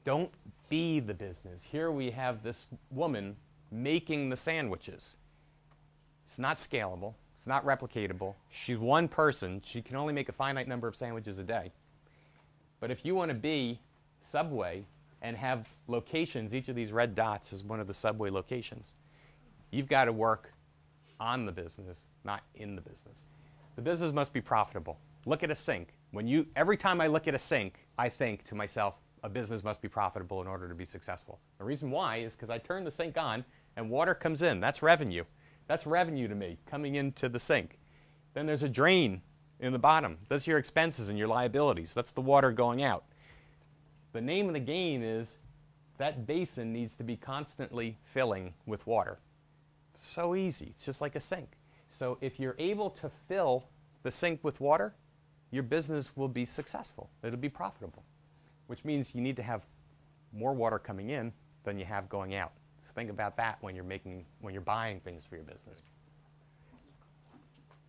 Don't be the business. Here we have this woman making the sandwiches. It's not scalable. It's not replicatable. She's one person. She can only make a finite number of sandwiches a day. But if you want to be Subway and have locations, each of these red dots is one of the Subway locations, you've got to work on the business, not in the business. The business must be profitable. Look at a sink. Every time I look at a sink, I think to myself, a business must be profitable in order to be successful. The reason why is because I turn the sink on and water comes in. That's revenue. That's revenue to me coming into the sink. Then there's a drain in the bottom. That's your expenses and your liabilities. That's the water going out. The name of the game is that basin needs to be constantly filling with water. So easy. It's just like a sink. So if you're able to fill the sink with water, your business will be successful. It'll be profitable, which means you need to have more water coming in than you have going out. So think about that when you're buying things for your business.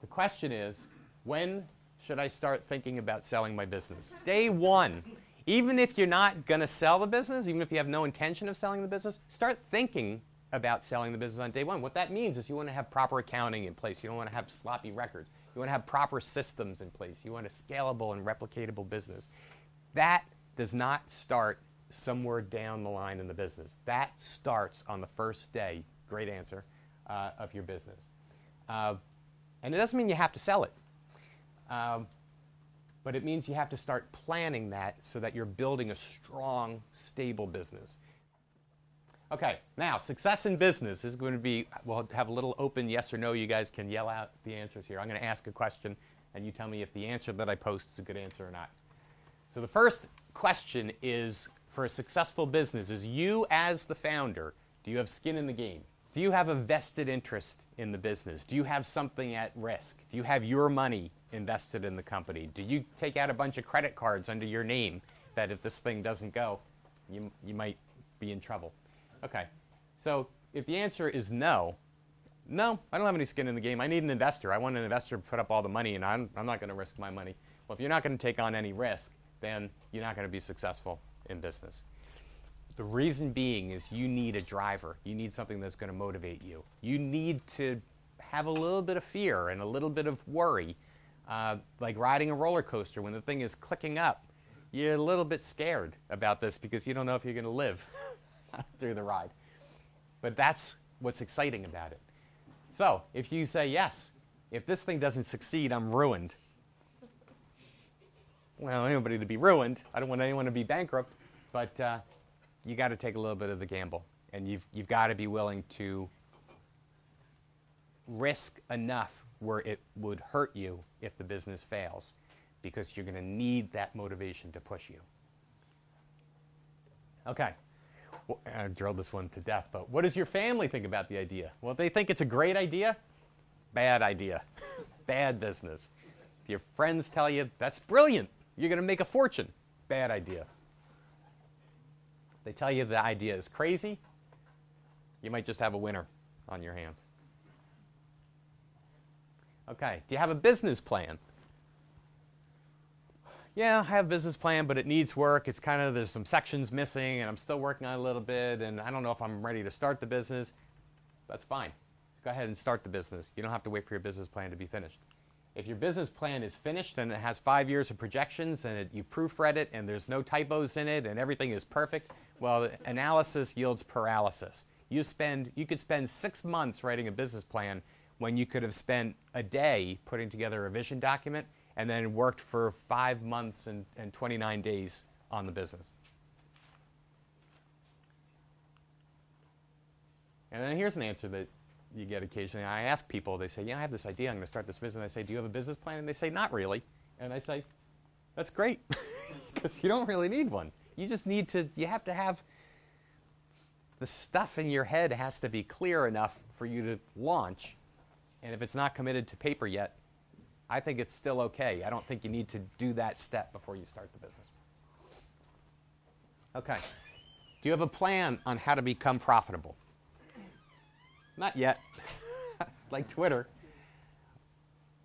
The question is, when should I start thinking about selling my business? Day one. Even if you're not going to sell the business, even if you have no intention of selling the business, start thinking about selling the business on day one. What that means is you want to have proper accounting in place. You don't want to have sloppy records. You want to have proper systems in place. You want a scalable and replicatable business. That does not start somewhere down the line in the business. That starts on the first day, great answer, of your business. And it doesn't mean you have to sell it. But it means you have to start planning that so that you're building a strong, stable business. Okay, now success in business is going to be, we'll have a little open yes or no. You guys can yell out the answers here. I'm going to ask a question, and you tell me if the answer that I post is a good answer or not. So the first question is, for a successful business, is you as the founder, do you have skin in the game? Do you have a vested interest in the business? Do you have something at risk? Do you have your money invested in the company? Do you take out a bunch of credit cards under your name that if this thing doesn't go, you might be in trouble? Okay, so if the answer is no, I don't have any skin in the game. I need an investor. I want an investor to put up all the money, and I'm not going to risk my money. Well, if you're not going to take on any risk, then you're not going to be successful in business. The reason being is you need a driver. You need something that's going to motivate you. You need to have a little bit of fear and a little bit of worry, like riding a roller coaster. When the thing is clicking up, you're a little bit scared about this because you don't know if you're going to live through the ride. But that's what's exciting about it. So if you say, yes, if this thing doesn't succeed, I'm ruined. Well, I don't want anybody to be ruined. I don't want anyone to be bankrupt. But you got to take a little bit of the gamble. And you've got to be willing to risk enough where it would hurt you if the business fails, because you're going to need that motivation to push you. Okay. Well, I drilled this one to death, but what does your family think about the idea? Well, if they think it's a great idea, bad idea. Bad business. If your friends tell you, that's brilliant, you're going to make a fortune, bad idea. They tell you the idea is crazy, you might just have a winner on your hands. Okay, do you have a business plan? Yeah, I have a business plan, but it needs work. It's kind of, there's some sections missing, and I'm still working on it a little bit, and I don't know if I'm ready to start the business. That's fine. Go ahead and start the business. You don't have to wait for your business plan to be finished. If your business plan is finished and it has 5 years of projections and you proofread it and there's no typos in it and everything is perfect, well, analysis yields paralysis. You could spend 6 months writing a business plan when you could have spent a day putting together a vision document and then worked for 5 months and 29 days on the business. And then here's an answer that you get occasionally. I ask people, they say, yeah, I have this idea, I'm going to start this business. I say, do you have a business plan? And they say, not really. And I say, that's great, because you don't really need one. You just need to, you have to have, the stuff in your head has to be clear enough for you to launch. And if it's not committed to paper yet, I think it's still okay. I don't think you need to do that step before you start the business. Okay. Do you have a plan on how to become profitable? Not yet. Like Twitter.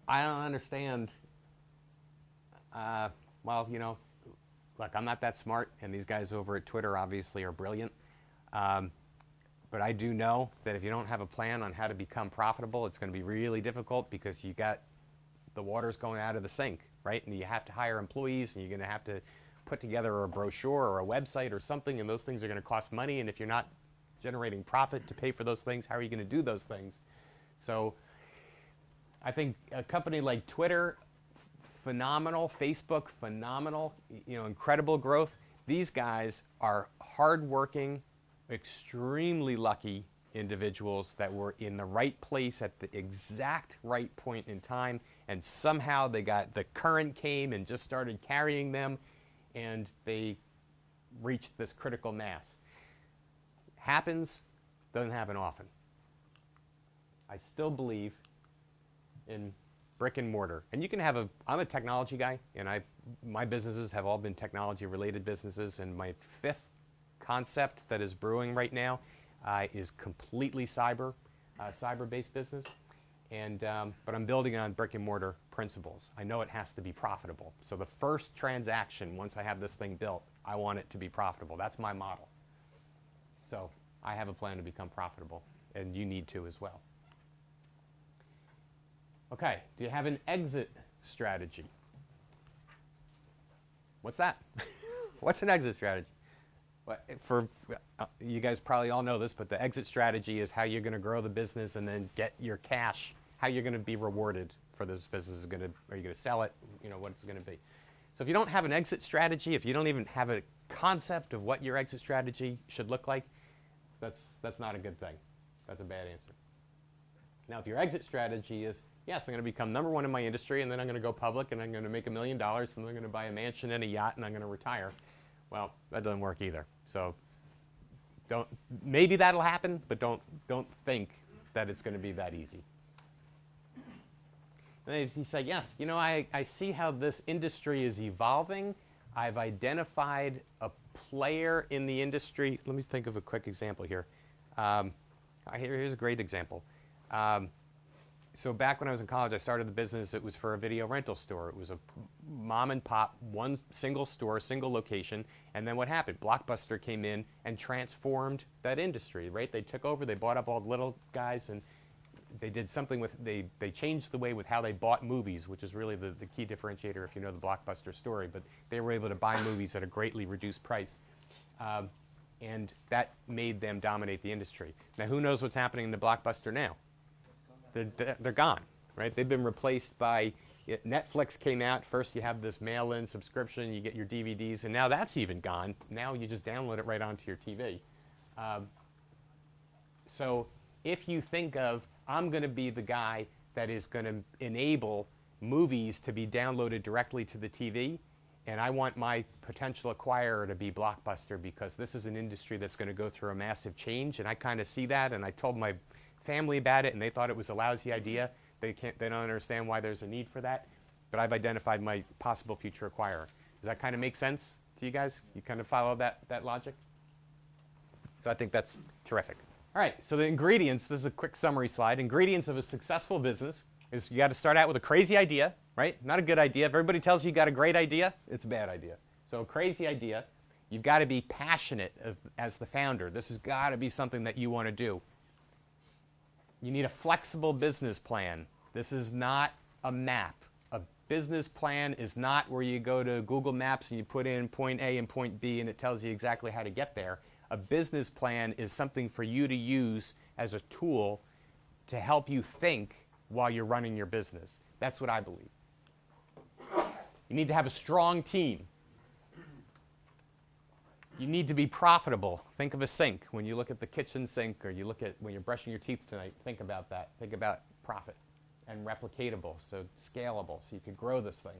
I don't understand. Well, you know, look, I'm not that smart, and these guys over at Twitter obviously are brilliant. But I do know that if you don't have a plan on how to become profitable, it's going to be really difficult because you got the water's going out of the sink, right? And you have to hire employees, and you're going to have to put together a brochure or a website or something, and those things are going to cost money. And if you're not generating profit to pay for those things, how are you going to do those things? So I think a company like Twitter, phenomenal. Facebook, phenomenal. Incredible growth. These guys are hardworking, extremely lucky individuals that were in the right place at the exact right point in time, and somehow the current came and just started carrying them, and they reached this critical mass. Happens, doesn't happen often. I still believe in brick and mortar. And you can have I'm a technology guy, and my businesses have all been technology related businesses, and my fifth concept that is brewing right now is completely cyber-based business. But I'm building on brick and mortar principles. I know it has to be profitable. So the first transaction, once I have this thing built, I want it to be profitable. That's my model. So I have a plan to become profitable, and you need to as well. Okay, do you have an exit strategy? What's that? What's an exit strategy? You guys probably all know this, but the exit strategy is how you're going to grow the business and then get your cash, how you're going to be rewarded for this business. Are you going to sell it? What it's going to be. So if you don't have an exit strategy, if you don't even have a concept of what your exit strategy should look like, that's not a good thing. That's a bad answer. Now, if your exit strategy is, yes, I'm going to become number one in my industry, and then I'm going to go public, and I'm going to make $1 million, and then I'm going to buy a mansion and a yacht, and I'm going to retire. Well, that doesn't work either. So maybe that'll happen, but don't think that it's going to be that easy. And then you say, yes, I see how this industry is evolving. I've identified a player in the industry. Let me think of a quick example here. Here's a great example. So back when I was in college, I started the business. It was for a video rental store. It was a mom and pop, one single store, single location. And then what happened? Blockbuster came in and transformed that industry, right? They took over. They bought up all the little guys, and they did something with, they changed the way with how they bought movies, which is really the key differentiator if you know the Blockbuster story. But they were able to buy movies at a greatly reduced price. And that made them dominate the industry. Now, who knows what's happening in the Blockbuster now? They're gone, right? They've been replaced by, Netflix came out. First you have this mail-in subscription, you get your DVDs, and now that's even gone. Now you just download it right onto your TV. So if you think of, I'm going to be the guy that is going to enable movies to be downloaded directly to the TV, and I want my potential acquirer to be Blockbuster because this is an industry that's going to go through a massive change, and I kind of see that, and I told my family about it, and they thought it was a lousy idea. They don't understand why there's a need for that, but I've identified my possible future acquirer. Does that kind of make sense to you guys? You kind of follow that logic? So I think that's terrific. All right, so the ingredients, this is a quick summary slide. Ingredients of a successful business is you got to start out with a crazy idea, right? Not a good idea. If everybody tells you got a great idea, it's a bad idea. So a crazy idea, you've got to be passionate as the founder. This has got to be something that you want to do. You need a flexible business plan. This is not a map. A business plan is not where you go to Google Maps and you put in point A and point B and it tells you exactly how to get there. A business plan is something for you to use as a tool to help you think while you're running your business. That's what I believe. You need to have a strong team. You need to be profitable. Think of a sink. When you look at the kitchen sink or you look at when you're brushing your teeth tonight, think about that. Think about profit and replicatable, so scalable, so you could grow this thing.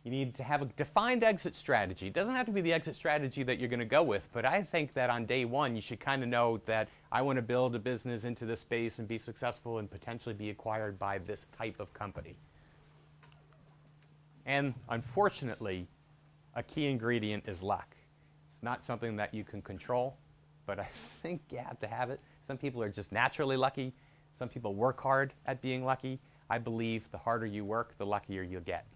You need to have a defined exit strategy. It doesn't have to be the exit strategy that you're going to go with, but I think that on day one you should kind of know that I want to build a business into this space and be successful and potentially be acquired by this type of company. And unfortunately, a key ingredient is luck. It's not something that you can control, but I think you have to have it. Some people are just naturally lucky. Some people work hard at being lucky. I believe the harder you work, the luckier you'll get.